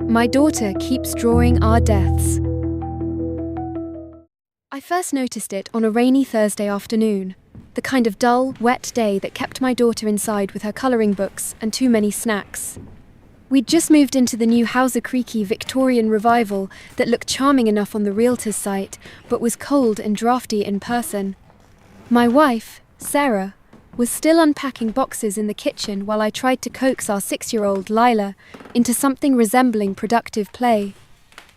My daughter keeps drawing our deaths. I first noticed it on a rainy Thursday afternoon, the kind of dull, wet day that kept my daughter inside with her colouring books and too many snacks. We'd just moved into the new Hauser Creaky Victorian revival that looked charming enough on the realtor's site, but was cold and drafty in person. My wife, Sarah, was still unpacking boxes in the kitchen while I tried to coax our 6-year-old Lila into something resembling productive play.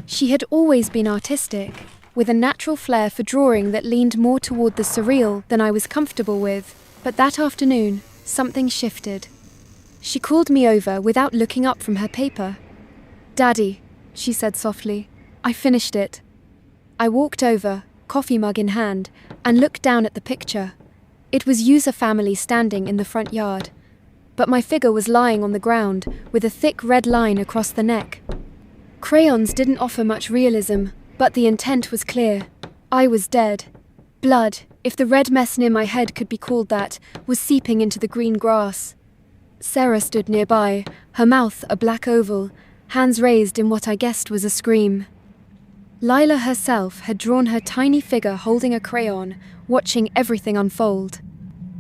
She had always been artistic, with a natural flair for drawing that leaned more toward the surreal than I was comfortable with, but that afternoon, something shifted. She called me over without looking up from her paper. "Daddy," she said softly, "I finished it." I walked over, coffee mug in hand, and looked down at the picture. It was User family standing in the front yard, but my figure was lying on the ground with a thick red line across the neck. Crayons didn't offer much realism, but the intent was clear. I was dead. Blood, if the red mess near my head could be called that, was seeping into the green grass. Sarah stood nearby, her mouth a black oval, hands raised in what I guessed was a scream. Lila herself had drawn her tiny figure holding a crayon, watching everything unfold.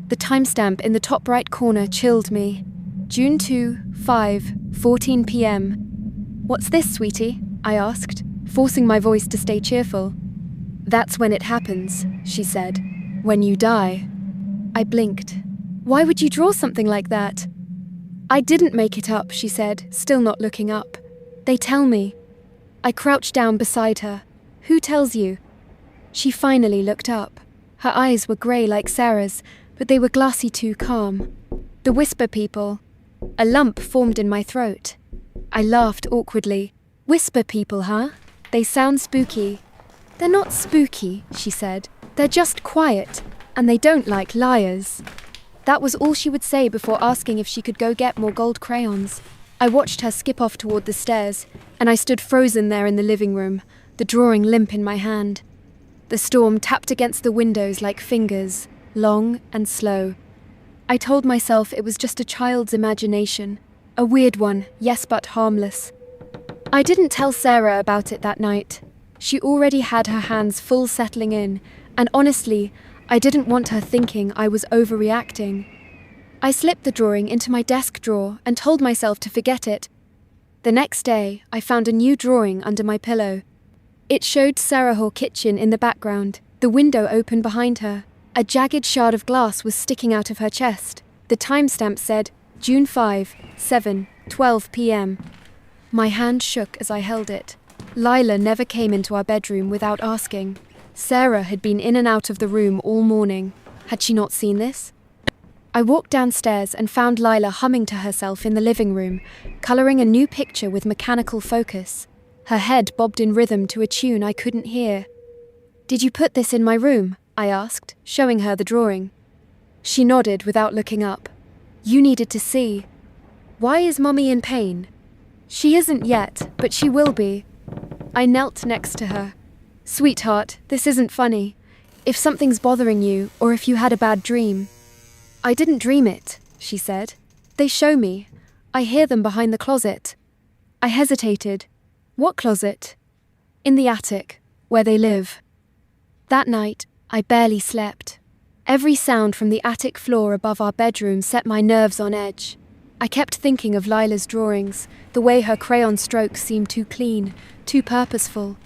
The timestamp in the top right corner chilled me. June 2, 5:14 p.m. "What's this, sweetie?" I asked, forcing my voice to stay cheerful. "That's when it happens," she said. "When you die." I blinked. "Why would you draw something like that?" "I didn't make it up," she said, still not looking up. "They tell me." I crouched down beside her. "Who tells you?" She finally looked up. Her eyes were grey like Sarah's, but they were glassy too calm. "The whisper people." A lump formed in my throat. I laughed awkwardly. "Whisper people, huh? They sound spooky." "They're not spooky," she said. "They're just quiet, and they don't like liars." That was all she would say before asking if she could go get more gold crayons. I watched her skip off toward the stairs, and I stood frozen there in the living room, the drawing limp in my hand. The storm tapped against the windows like fingers, long and slow. I told myself it was just a child's imagination, a weird one, yes, but harmless. I didn't tell Sarah about it that night. She already had her hands full settling in, and honestly, I didn't want her thinking I was overreacting. I slipped the drawing into my desk drawer and told myself to forget it. The next day, I found a new drawing under my pillow. It showed Sarah Hall kitchen in the background, the window open behind her. A jagged shard of glass was sticking out of her chest. The timestamp said, June 5, 7:12 p.m. My hand shook as I held it. Lila never came into our bedroom without asking. Sarah had been in and out of the room all morning. Had she not seen this? I walked downstairs and found Lila humming to herself in the living room, colouring a new picture with mechanical focus. Her head bobbed in rhythm to a tune I couldn't hear. "Did you put this in my room?" I asked, showing her the drawing. She nodded without looking up. "You needed to see." "Why is Mommy in pain?" "She isn't yet, but she will be." I knelt next to her. "Sweetheart, this isn't funny. If something's bothering you, or if you had a bad dream." "I didn't dream it," she said. "They show me. I hear them behind the closet." I hesitated. "What closet?" "In the attic, where they live." That night, I barely slept. Every sound from the attic floor above our bedroom set my nerves on edge. I kept thinking of Lila's drawings, the way her crayon strokes seemed too clean, too purposeful.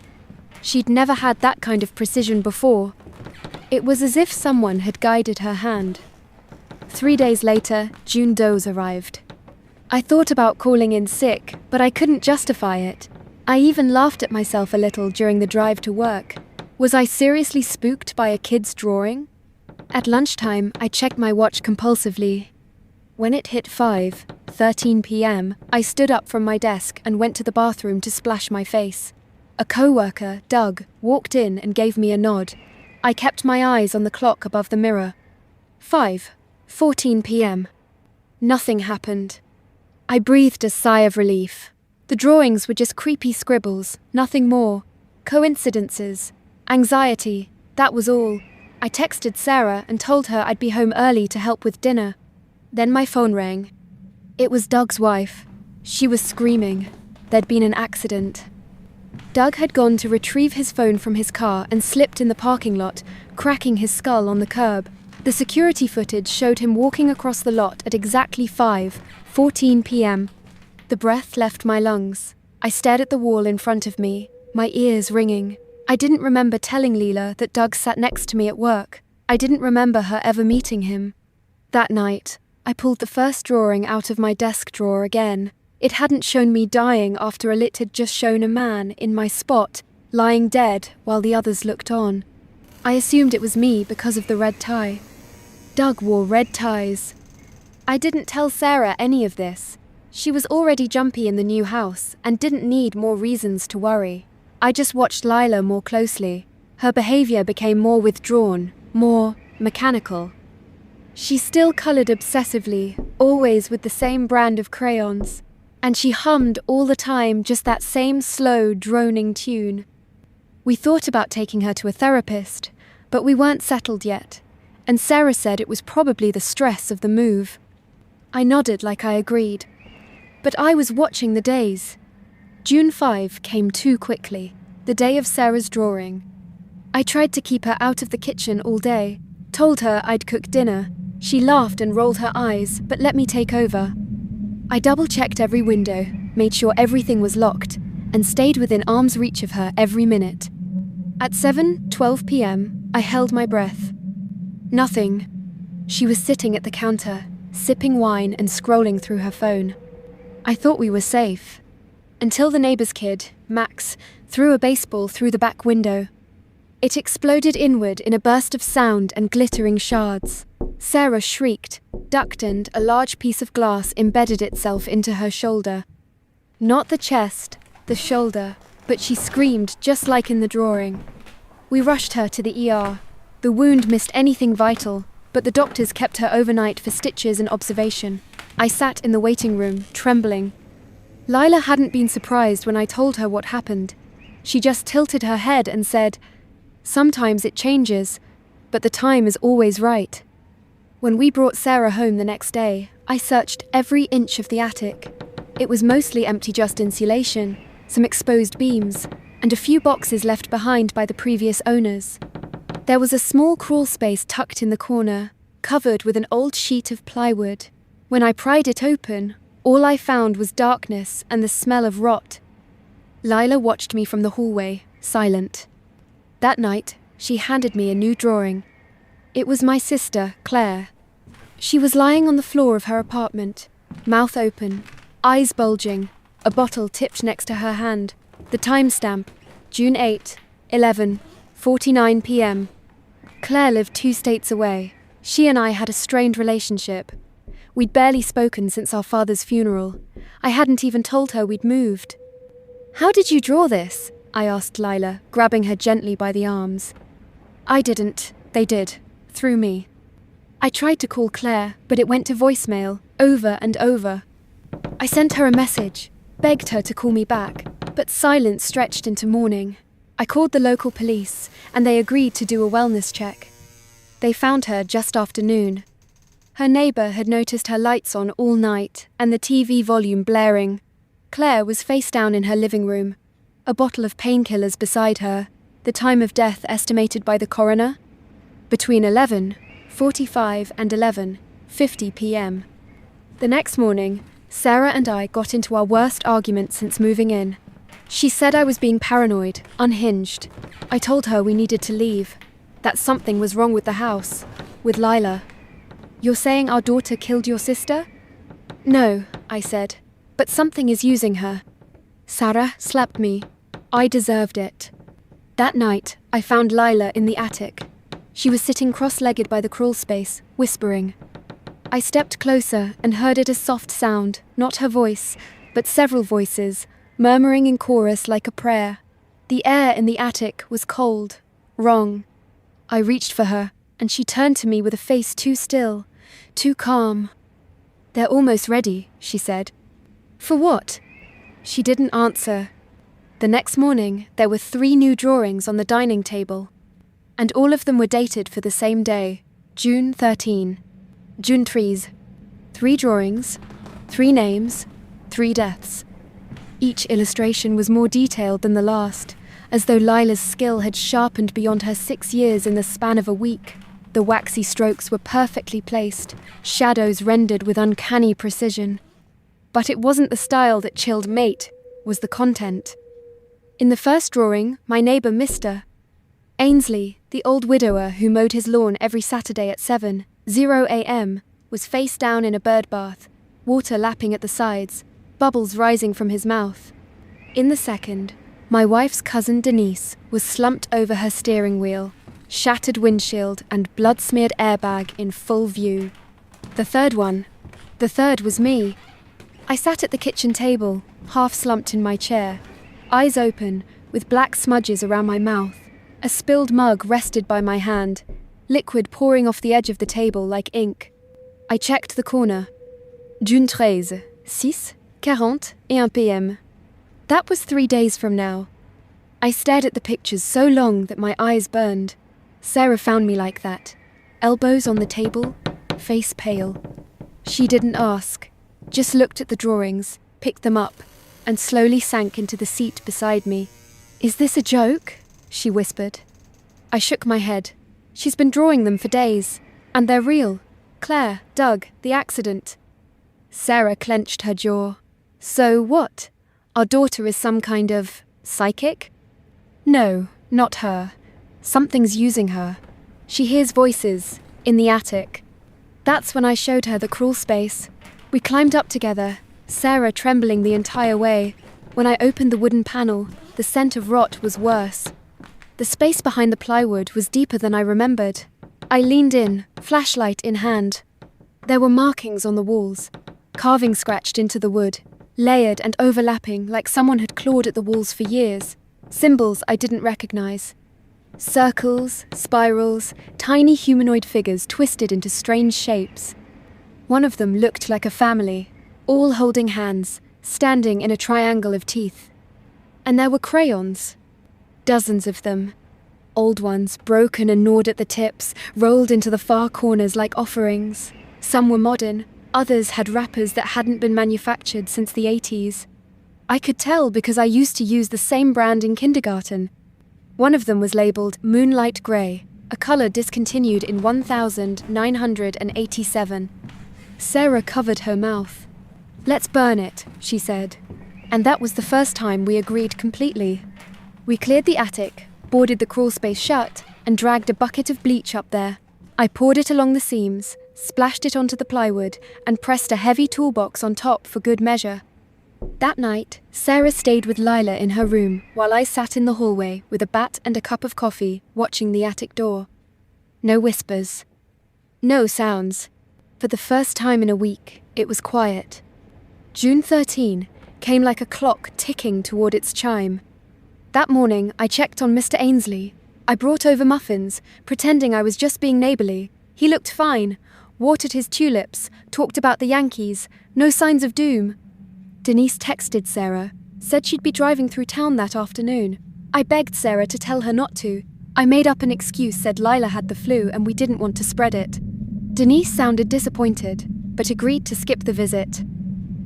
She'd never had that kind of precision before. It was as if someone had guided her hand. 3 days later, June Doe's arrived. I thought about calling in sick, but I couldn't justify it. I even laughed at myself a little during the drive to work. Was I seriously spooked by a kid's drawing? At lunchtime, I checked my watch compulsively. When it hit 5:13 p.m., I stood up from my desk and went to the bathroom to splash my face. A co-worker, Doug, walked in and gave me a nod. I kept my eyes on the clock above the mirror. 5:14 p.m. Nothing happened. I breathed a sigh of relief. The drawings were just creepy scribbles, nothing more. Coincidences. Anxiety. That was all. I texted Sarah and told her I'd be home early to help with dinner. Then my phone rang. It was Doug's wife. She was screaming. there'd been an accident. Doug had gone to retrieve his phone from his car and slipped in the parking lot, cracking his skull on the curb. The security footage showed him walking across the lot at exactly 5:14 p.m. The breath left my lungs. I stared at the wall in front of me, my ears ringing. I didn't remember telling Leela that Doug sat next to me at work. I didn't remember her ever meeting him. That night, I pulled the first drawing out of my desk drawer again. It hadn't shown me dying after it had just shown a man in my spot, lying dead while the others looked on. I assumed it was me because of the red tie. Doug wore red ties. I didn't tell Sarah any of this. She was already jumpy in the new house and didn't need more reasons to worry. I just watched Lila more closely. Her behavior became more withdrawn, more mechanical. She still colored obsessively, always with the same brand of crayons. And she hummed all the time just that same slow, droning tune. We thought about taking her to a therapist, but we weren't settled yet, and Sarah said it was probably the stress of the move. I nodded like I agreed. But I was watching the days. June 5 came too quickly, the day of Sarah's drawing. I tried to keep her out of the kitchen all day, told her I'd cook dinner. She laughed and rolled her eyes, but let me take over. I double-checked every window, made sure everything was locked, and stayed within arm's reach of her every minute. At 7:12 p.m., I held my breath. Nothing. She was sitting at the counter, sipping wine and scrolling through her phone. I thought we were safe. Until the neighbor's kid, Max, threw a baseball through the back window. It exploded inward in a burst of sound and glittering shards. Sarah shrieked, ducked, and a large piece of glass embedded itself into her shoulder. Not the chest, the shoulder, but she screamed just like in the drawing. We rushed her to the ER. The wound missed anything vital, but the doctors kept her overnight for stitches and observation. I sat in the waiting room, trembling. Lila hadn't been surprised when I told her what happened. She just tilted her head and said, "Sometimes it changes, but the time is always right." When we brought Sarah home the next day, I searched every inch of the attic. It was mostly empty, just insulation, some exposed beams, and a few boxes left behind by the previous owners. There was a small crawl space tucked in the corner, covered with an old sheet of plywood. When I pried it open, all I found was darkness and the smell of rot. Lila watched me from the hallway, silent. That night, she handed me a new drawing. It was my sister, Claire. She was lying on the floor of her apartment, mouth open, eyes bulging, a bottle tipped next to her hand. The timestamp, June 8, 11:49 p.m. Claire lived 2 states away. She and I had a strained relationship. We'd barely spoken since our father's funeral. I hadn't even told her we'd moved. "How did you draw this?" I asked Lila, grabbing her gently by the arms. "I didn't. They did. Through me." I tried to call Claire, but it went to voicemail, over and over. I sent her a message, begged her to call me back, but silence stretched into morning. I called the local police, and they agreed to do a wellness check. They found her just after noon. Her neighbor had noticed her lights on all night and the TV volume blaring. Claire was face down in her living room, a bottle of painkillers beside her, the time of death estimated by the coroner? Between 11:45 and 11:50 p.m. The next morning, Sarah and I got into our worst argument since moving in. She said I was being paranoid, unhinged. I told her we needed to leave, that something was wrong with the house, with Lila. "You're saying our daughter killed your sister?" "No," I said, "but something is using her." Sarah slapped me. I deserved it. That night, I found Lila in the attic. She was sitting cross-legged by the crawl space, whispering. I stepped closer and heard it a soft sound, not her voice, but several voices, murmuring in chorus like a prayer. The air in the attic was cold, wrong. I reached for her, and she turned to me with a face too still, too calm. "They're almost ready," she said. "For what?" She didn't answer. The next morning, there were 3 new drawings on the dining table, and all of them were dated for the same day, June 13. June 3's. 3 drawings, 3 names, 3 deaths. Each illustration was more detailed than the last, as though Lila's skill had sharpened beyond her 6 years in the span of a week. The waxy strokes were perfectly placed, shadows rendered with uncanny precision. But it wasn't the style that chilled Mate, was the content. In the first drawing, my neighbour Mr. Ainsley, the old widower who mowed his lawn every Saturday at 7:00 a.m., was face down in a bird bath, water lapping at the sides, bubbles rising from his mouth. In the second, my wife's cousin Denise was slumped over her steering wheel, shattered windshield and blood-smeared airbag in full view. The third was me. I sat at the kitchen table, half slumped in my chair, eyes open, with black smudges around my mouth. A spilled mug rested by my hand, liquid pouring off the edge of the table like ink. I checked the corner. June 13, 6:41 p.m. That was 3 days from now. I stared at the pictures so long that my eyes burned. Sarah found me like that, elbows on the table, face pale. She didn't ask, just looked at the drawings, picked them up, and slowly sank into the seat beside me. "Is this a joke?" she whispered. I shook my head. "She's been drawing them for days, and they're real. Claire, Doug, the accident." Sarah clenched her jaw. "So what? Our daughter is some kind of psychic?" "No, not her. Something's using her. She hears voices, in the attic." That's when I showed her the crawl space. We climbed up together, Sarah trembling the entire way. When I opened the wooden panel, the scent of rot was worse. The space behind the plywood was deeper than I remembered. I leaned in, flashlight in hand. There were markings on the walls, carving scratched into the wood, layered and overlapping like someone had clawed at the walls for years. Symbols I didn't recognize. Circles, spirals, tiny humanoid figures twisted into strange shapes. One of them looked like a family, all holding hands, standing in a triangle of teeth. And there were crayons. Dozens of them. Old ones, broken and gnawed at the tips, rolled into the far corners like offerings. Some were modern, others had wrappers that hadn't been manufactured since the 80s. I could tell because I used to use the same brand in kindergarten. One of them was labelled Moonlight Grey, a colour discontinued in 1987. Sarah covered her mouth. "Let's burn it," she said. And that was the first time we agreed completely. We cleared the attic, boarded the crawl space shut, and dragged a bucket of bleach up there. I poured it along the seams, splashed it onto the plywood, and pressed a heavy toolbox on top for good measure. That night, Sarah stayed with Lila in her room while I sat in the hallway with a bat and a cup of coffee, watching the attic door. No whispers. No sounds. For the first time in a week, it was quiet. June 13 came like a clock ticking toward its chime. That morning, I checked on Mr. Ainsley. I brought over muffins, pretending I was just being neighbourly. He looked fine, watered his tulips, talked about the Yankees, no signs of doom. Denise texted Sarah, said she'd be driving through town that afternoon. I begged Sarah to tell her not to. I made up an excuse, said Lila had the flu and we didn't want to spread it. Denise sounded disappointed, but agreed to skip the visit.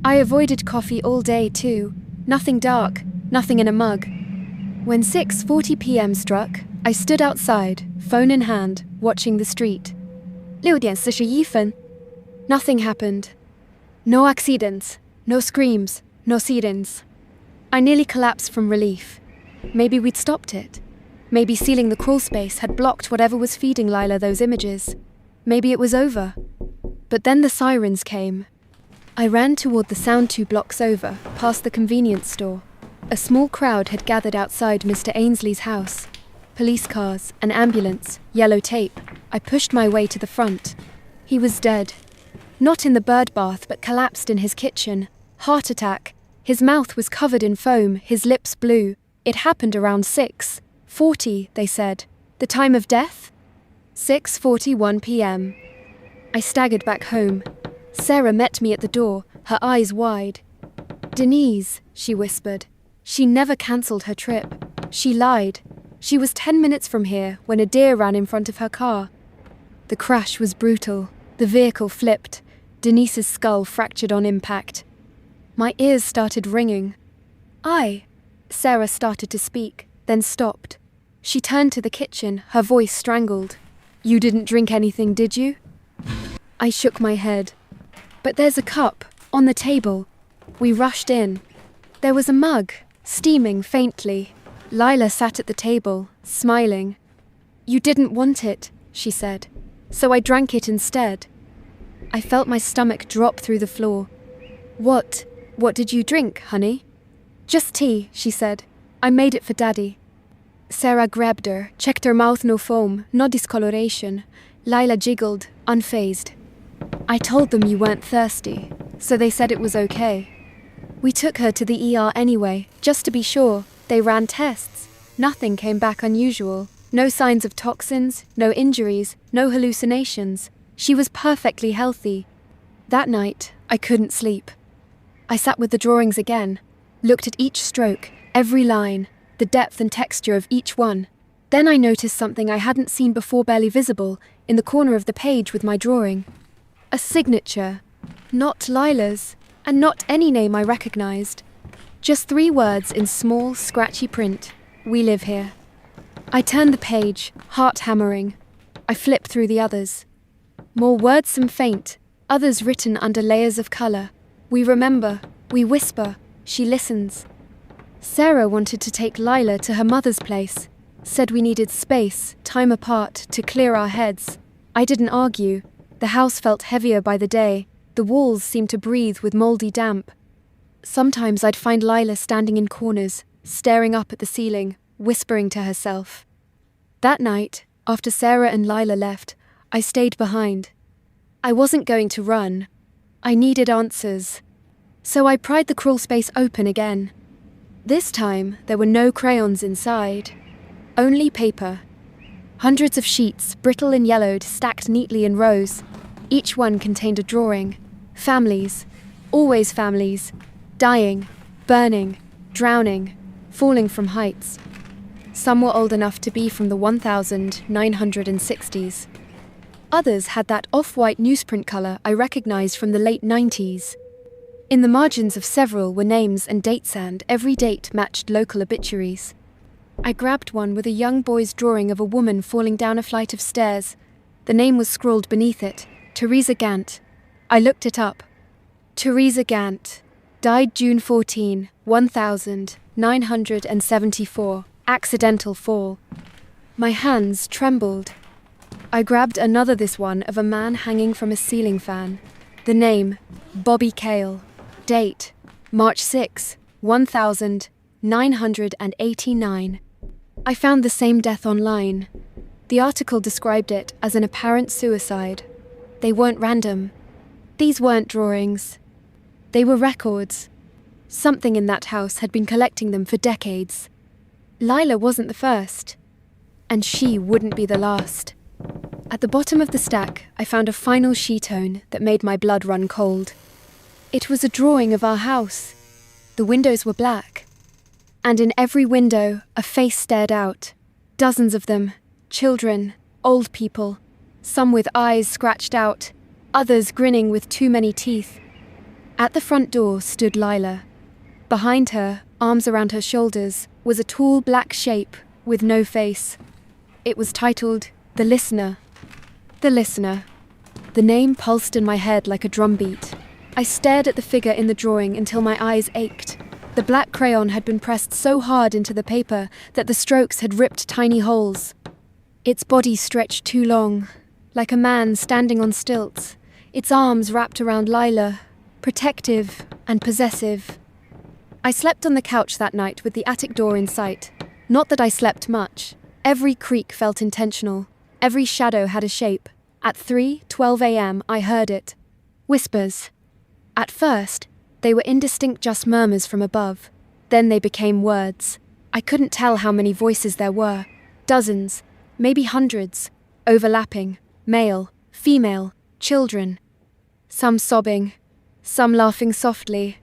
I avoided coffee all day too. Nothing dark, nothing in a mug. When 6:40 p.m. struck, I stood outside, phone in hand, watching the street. 6:41. Nothing happened. No accidents, no screams, no sirens. I nearly collapsed from relief. Maybe we'd stopped it. Maybe sealing the crawl space had blocked whatever was feeding Lila those images. Maybe it was over. But then the sirens came. I ran toward the sound 2 blocks over, past the convenience store. A small crowd had gathered outside Mr. Ainsley's house. Police cars, an ambulance, yellow tape. I pushed my way to the front. He was dead. Not in the bird bath, but collapsed in his kitchen. Heart attack. His mouth was covered in foam, his lips blue. It happened around 6:40, they said. The time of death? 6:41 p.m. I staggered back home. Sarah met me at the door, her eyes wide. "Denise," she whispered. She never cancelled her trip. She lied. She was 10 minutes from here when a deer ran in front of her car. The crash was brutal. The vehicle flipped. Denise's skull fractured on impact. My ears started ringing. Sarah started to speak, then stopped. She turned to the kitchen, her voice strangled. You didn't drink anything, did you? I shook my head. But there's a cup, on the table. We rushed in. There was a mug, steaming faintly. Lila sat at the table, smiling. You didn't want it, she said, so I drank it instead. I felt my stomach drop through the floor. What did you drink, honey? Just tea, she said. I made it for Daddy. Sarah grabbed her, checked her mouth, no foam, no discoloration. Lila jiggled, unfazed. I told them you weren't thirsty, so they said it was okay. We took her to the ER anyway, just to be sure. They ran tests. Nothing came back unusual. No signs of toxins, no injuries, no hallucinations. She was perfectly healthy. That night, I couldn't sleep. I sat with the drawings again, looked at each stroke, every line, the depth and texture of each one. Then I noticed something I hadn't seen before, barely visible, in the corner of the page with my drawing. A signature. Not Lila's, and not any name I recognized. Just 3 words in small, scratchy print. We live here. I turned the page, heart hammering. I flipped through the others. More wordsome faint, others written under layers of color. We remember, we whisper, she listens. Sarah wanted to take Lila to her mother's place, said we needed space, time apart, to clear our heads. I didn't argue. The house felt heavier by the day. The walls seemed to breathe with moldy damp. Sometimes I'd find Lila standing in corners, staring up at the ceiling, whispering to herself. That night, after Sarah and Lila left, I stayed behind. I wasn't going to run. I needed answers. So I pried the crawl space open again. This time, there were no crayons inside. Only paper. Hundreds of sheets, brittle and yellowed, stacked neatly in rows. Each one contained a drawing. Families. Always families. Dying. Burning. Drowning. Falling from heights. Some were old enough to be from the 1960s. Others had that off-white newsprint color I recognized from the late 90s. In the margins of several were names and dates, and every date matched local obituaries. I grabbed one with a young boy's drawing of a woman falling down a flight of stairs. The name was scrawled beneath it, Teresa Gant. I looked it up. Teresa Gant. Died June 14, 1974. Accidental fall. My hands trembled. I grabbed another, this one, of a man hanging from a ceiling fan. The name, Bobby Cale. Date, March 6, 1989. I found the same death online. The article described it as an apparent suicide. They weren't random. These weren't drawings. They were records. Something in that house had been collecting them for decades. Lila wasn't the first. And she wouldn't be the last. At the bottom of the stack, I found a final she-tone that made my blood run cold. It was a drawing of our house. The windows were black. And in every window, a face stared out. Dozens of them. Children, old people. Some with eyes scratched out. Others grinning with too many teeth. At the front door stood Lila. Behind her, arms around her shoulders, was a tall black shape with no face. It was titled, The Listener. The Listener. The name pulsed in my head like a drumbeat. I stared at the figure in the drawing until my eyes ached. The black crayon had been pressed so hard into the paper that the strokes had ripped tiny holes. Its body stretched too long, like a man standing on stilts, its arms wrapped around Lila, protective and possessive. I slept on the couch that night with the attic door in sight. Not that I slept much. Every creak felt intentional. Every shadow had a shape. At 3:12 a.m. I heard it. Whispers. At first, they were indistinct, just murmurs from above. Then they became words. I couldn't tell how many voices there were. Dozens, maybe hundreds. Overlapping. Male, female, children. Some sobbing. Some laughing softly.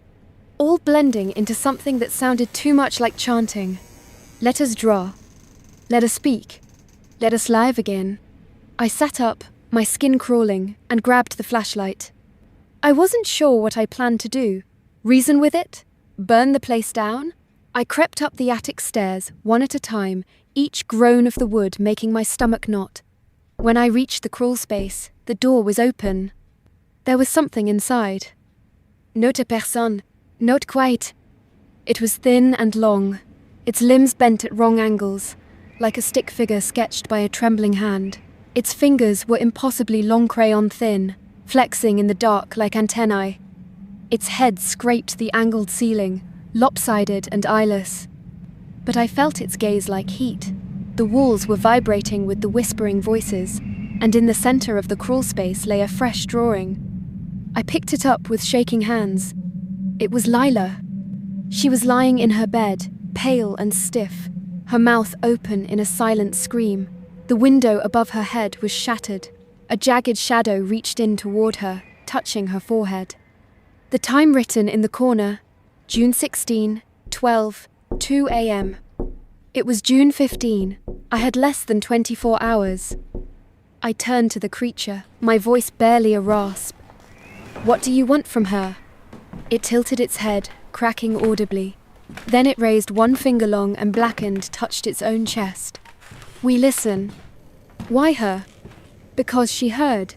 All blending into something that sounded too much like chanting. Let us draw. Let us speak. Let us live again. I sat up, my skin crawling, and grabbed the flashlight. I wasn't sure what I planned to do. Reason with it? Burn the place down? I crept up the attic stairs, one at a time, each groan of the wood making my stomach knot. When I reached the crawl space, the door was open. There was something inside. Not a personne, not quite. It was thin and long, its limbs bent at wrong angles, like a stick figure sketched by a trembling hand. Its fingers were impossibly long crayon thin, flexing in the dark like antennae. Its head scraped the angled ceiling, lopsided and eyeless. But I felt its gaze like heat. The walls were vibrating with the whispering voices, and in the center of the crawl space lay a fresh drawing. I picked it up with shaking hands. It was Lila. She was lying in her bed, pale and stiff, her mouth open in a silent scream. The window above her head was shattered. A jagged shadow reached in toward her, touching her forehead. The time written in the corner, June 16, 12, 2 a.m. It was June 15. I had less than 24 hours. I turned to the creature, my voice barely a rasp. "What do you want from her?" It tilted its head, cracking audibly. Then it raised one finger long and blackened, touched its own chest. "We listen." "Why her?" "Because she heard."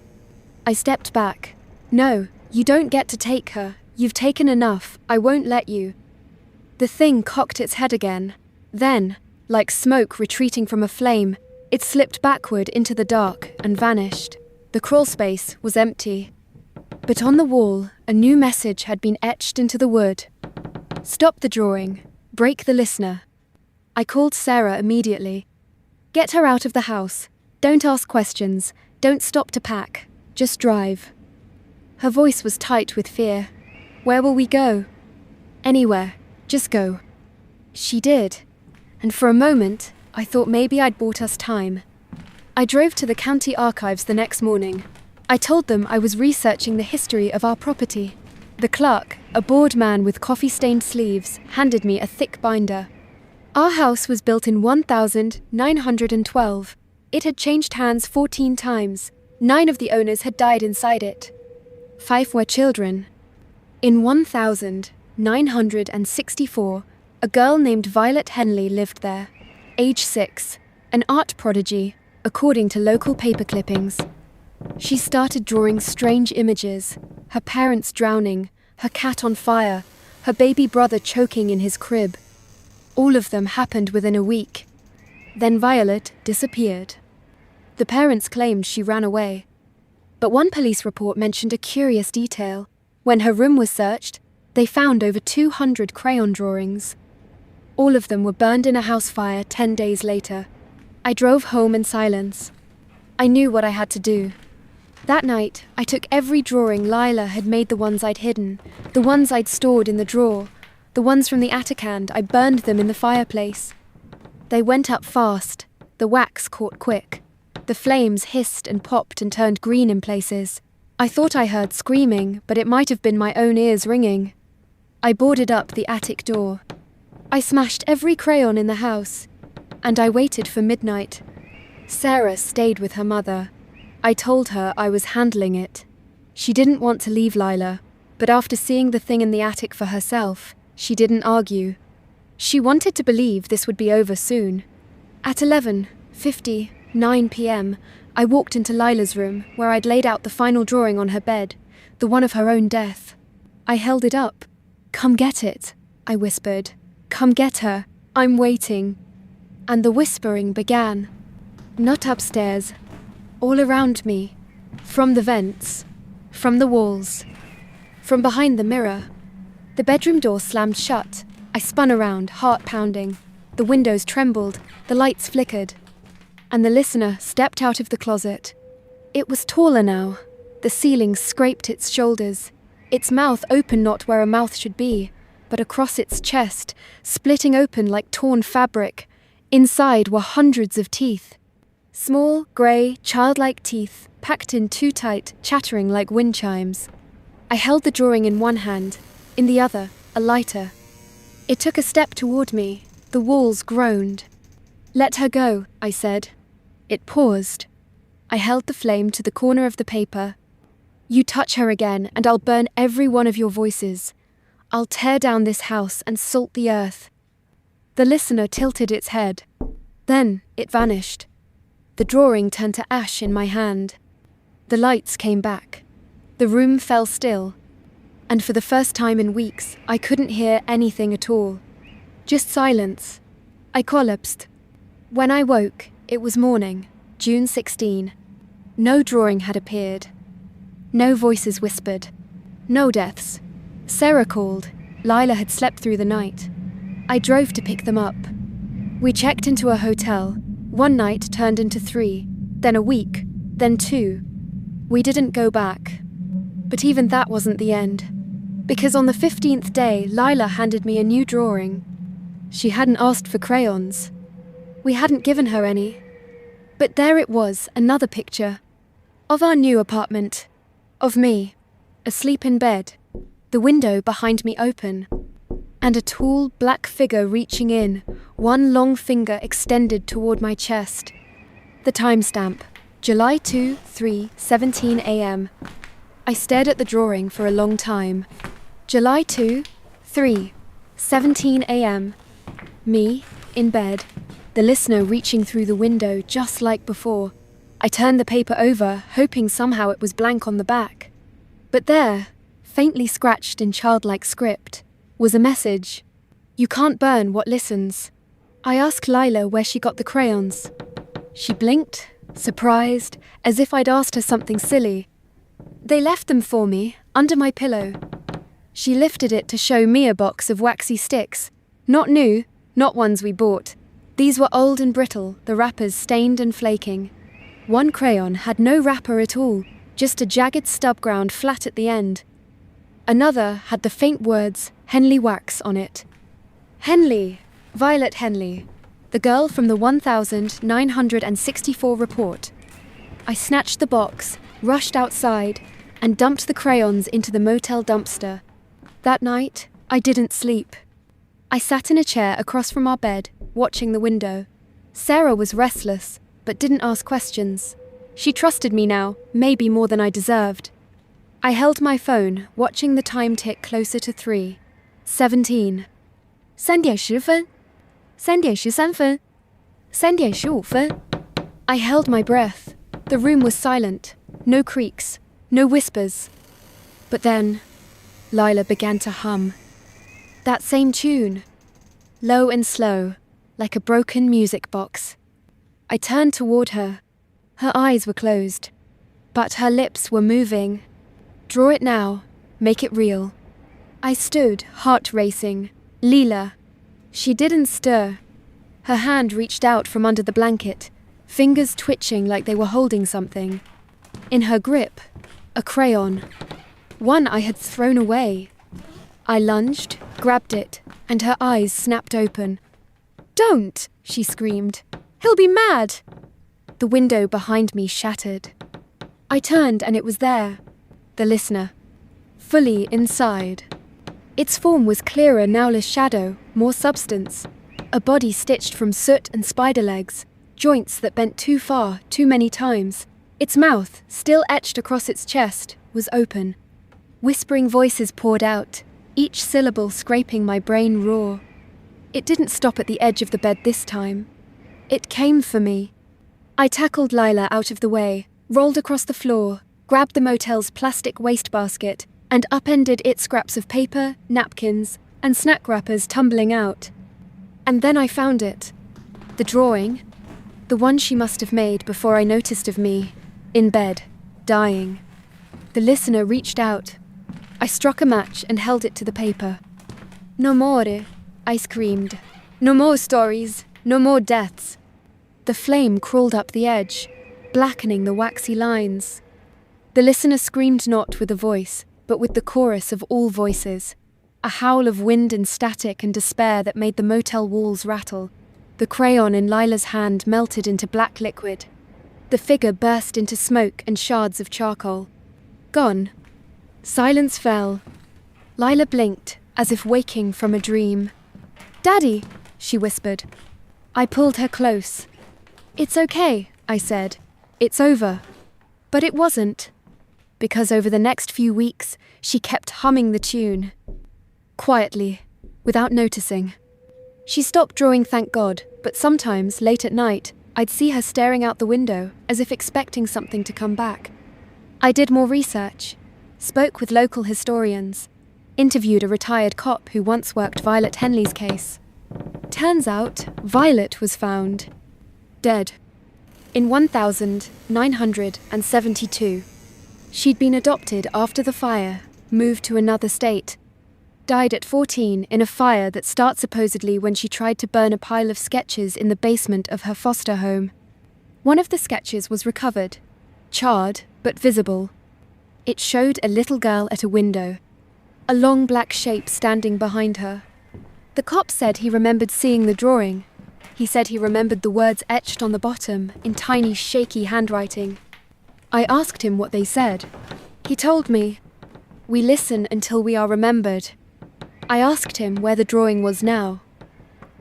I stepped back. "No, you don't get to take her. You've taken enough. I won't let you." The thing cocked its head again. Then, like smoke retreating from a flame, it slipped backward into the dark and vanished. The crawl space was empty. But on the wall, a new message had been etched into the wood. "Stop the drawing. Break the listener." I called Sarah immediately. "Get her out of the house. Don't ask questions. Don't stop to pack. Just drive." Her voice was tight with fear. "Where will we go?" "Anywhere. Just go." She did. And for a moment, I thought maybe I'd bought us time. I drove to the county archives the next morning. I told them I was researching the history of our property. The clerk, a bored man with coffee-stained sleeves, handed me a thick binder. Our house was built in 1912. It had changed hands 14 times. 9 of the owners had died inside it. 5 were children. In 1964, a girl named Violet Henley lived there, age 6, an art prodigy, according to local paper clippings. She started drawing strange images, her parents drowning, her cat on fire, her baby brother choking in his crib. All of them happened within a week. Then Violet disappeared. The parents claimed she ran away. But one police report mentioned a curious detail. When her room was searched, they found over 200 crayon drawings. All of them were burned in a house fire 10 days later. I drove home in silence. I knew what I had to do. That night, I took every drawing Lila had made, the ones I'd hidden, the ones I'd stored in the drawer, the ones from the attic, and I burned them in the fireplace. They went up fast. The wax caught quick. The flames hissed and popped and turned green in places. I thought I heard screaming, but it might have been my own ears ringing. I boarded up the attic door. I smashed every crayon in the house, and I waited for midnight. Sarah stayed with her mother. I told her I was handling it. She didn't want to leave Lila, but after seeing the thing in the attic for herself, she didn't argue. She wanted to believe this would be over soon. At 11:59 p.m., I walked into Lila's room, where I'd laid out the final drawing on her bed, the one of her own death. I held it up. "Come get it," I whispered. "Come get her. I'm waiting." And the whispering began. Not upstairs. All around me. From the vents. From the walls. From behind the mirror. The bedroom door slammed shut. I spun around, heart pounding. The windows trembled. The lights flickered. And the listener stepped out of the closet. It was taller now. The ceiling scraped its shoulders. Its mouth open not where a mouth should be, but across its chest, splitting open like torn fabric. Inside were hundreds of teeth. Small, grey, childlike teeth, packed in too tight, chattering like wind chimes. I held the drawing in one hand, in the other, a lighter. It took a step toward me. The walls groaned. "Let her go," I said. It paused. I held the flame to the corner of the paper. "You touch her again, and I'll burn every one of your voices. I'll tear down this house and salt the earth." The listener tilted its head. Then it vanished. The drawing turned to ash in my hand. The lights came back. The room fell still. And for the first time in weeks, I couldn't hear anything at all. Just silence. I collapsed. When I woke, it was morning, June 16. No drawing had appeared. No voices whispered. No deaths. Sarah called. Lila had slept through the night. I drove to pick them up. We checked into a hotel. One night turned into 3, then a week, then 2. We didn't go back. But even that wasn't the end. Because on the 15th day, Lila handed me a new drawing. She hadn't asked for crayons. We hadn't given her any. But there it was, another picture. Of our new apartment. Of me, asleep in bed, the window behind me open, and a tall, black figure reaching in, one long finger extended toward my chest. The timestamp, July 2, 3, 17 a.m. I stared at the drawing for a long time. July 2, 3, 17 a.m. Me, in bed, the listener reaching through the window just like before. I turned the paper over, hoping somehow it was blank on the back. But there, faintly scratched in childlike script, was a message. You can't burn what listens. I asked Lila where she got the crayons. She blinked, surprised, as if I'd asked her something silly. They left them for me, under my pillow. She lifted it to show me a box of waxy sticks. Not new, not ones we bought. These were old and brittle, the wrappers stained and flaking. One crayon had no wrapper at all, just a jagged stub ground flat at the end. Another had the faint words, Henley Wax, on it. Henley, Violet Henley, the girl from the 1964 report. I snatched the box, rushed outside, and dumped the crayons into the motel dumpster. That night, I didn't sleep. I sat in a chair across from our bed, watching the window. Sarah was restless, but didn't ask questions. She trusted me now, maybe more than I deserved. I held my phone, watching the time tick closer to 3. 17. 3点10分 3点13分 3点15分 I held my breath. The room was silent. No creaks. No whispers. But then, Lila began to hum. That same tune. Low and slow, like a broken music box. I turned toward her. Her eyes were closed, but her lips were moving. Draw it now. Make it real. I stood, heart racing. Lila. She didn't stir. Her hand reached out from under the blanket, fingers twitching like they were holding something. In her grip, a crayon. One I had thrown away. I lunged, grabbed it, and her eyes snapped open. "Don't!" she screamed. "He'll be mad!" The window behind me shattered. I turned and it was there. The listener. Fully inside. Its form was clearer, now less shadow, more substance. A body stitched from soot and spider legs, joints that bent too far, too many times. Its mouth, still etched across its chest, was open. Whispering voices poured out, each syllable scraping my brain raw. It didn't stop at the edge of the bed this time. It came for me. I tackled Lila out of the way, rolled across the floor, grabbed the motel's plastic wastebasket, and upended its scraps of paper, napkins, and snack wrappers tumbling out. And then I found it. The drawing. The one she must have made before I noticed of me, in bed, dying. The listener reached out. I struck a match and held it to the paper. "No more," I screamed. "No more stories, no more deaths." The flame crawled up the edge, blackening the waxy lines. The listener screamed not with a voice, but with the chorus of all voices. A howl of wind and static and despair that made the motel walls rattle. The crayon in Lila's hand melted into black liquid. The figure burst into smoke and shards of charcoal. Gone. Silence fell. Lila blinked, as if waking from a dream. "Daddy," she whispered. I pulled her close. "It's okay," I said. "It's over." But it wasn't. Because over the next few weeks, she kept humming the tune. Quietly, without noticing. She stopped drawing, thank God, but sometimes, late at night, I'd see her staring out the window, as if expecting something to come back. I did more research, spoke with local historians, interviewed a retired cop who once worked Violet Henley's case. Turns out, Violet was found dead in 1972. She'd been adopted after the fire, moved to another state, died at 14 in a fire that started supposedly when she tried to burn a pile of sketches in the basement of her foster home. One of the sketches was recovered, charred but visible. It showed a little girl at a window, a long black shape standing behind her. The cop said he remembered seeing the drawing. He said he remembered the words etched on the bottom in tiny, shaky handwriting. I asked him what they said. He told me, "We listen until we are remembered." I asked him where the drawing was now.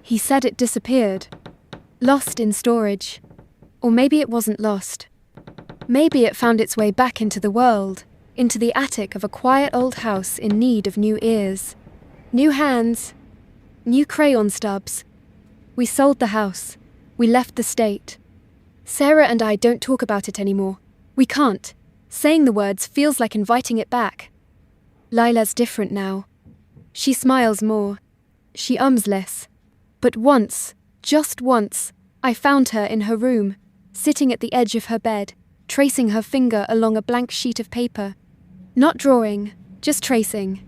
He said it disappeared, lost in storage. Or maybe it wasn't lost. Maybe it found its way back into the world, into the attic of a quiet old house in need of new ears, new hands, new crayon stubs. We sold the house. We left the state. Sarah and I don't talk about it anymore. We can't. Saying the words feels like inviting it back. Lila's different now. She smiles more. She ums less. But once, just once, I found her in her room, sitting at the edge of her bed, tracing her finger along a blank sheet of paper. Not drawing, just tracing.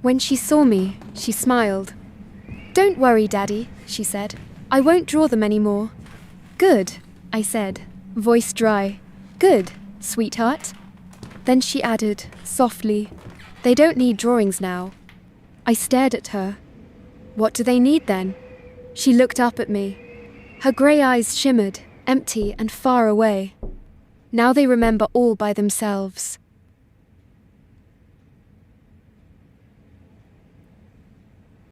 When she saw me, she smiled. "Don't worry, Daddy," she said. "I won't draw them anymore." "Good," I said, voice dry. "Good, sweetheart." Then she added, softly, "They don't need drawings now." I stared at her. "What do they need then?" She looked up at me. Her grey eyes shimmered, empty and far away. "Now they remember all by themselves."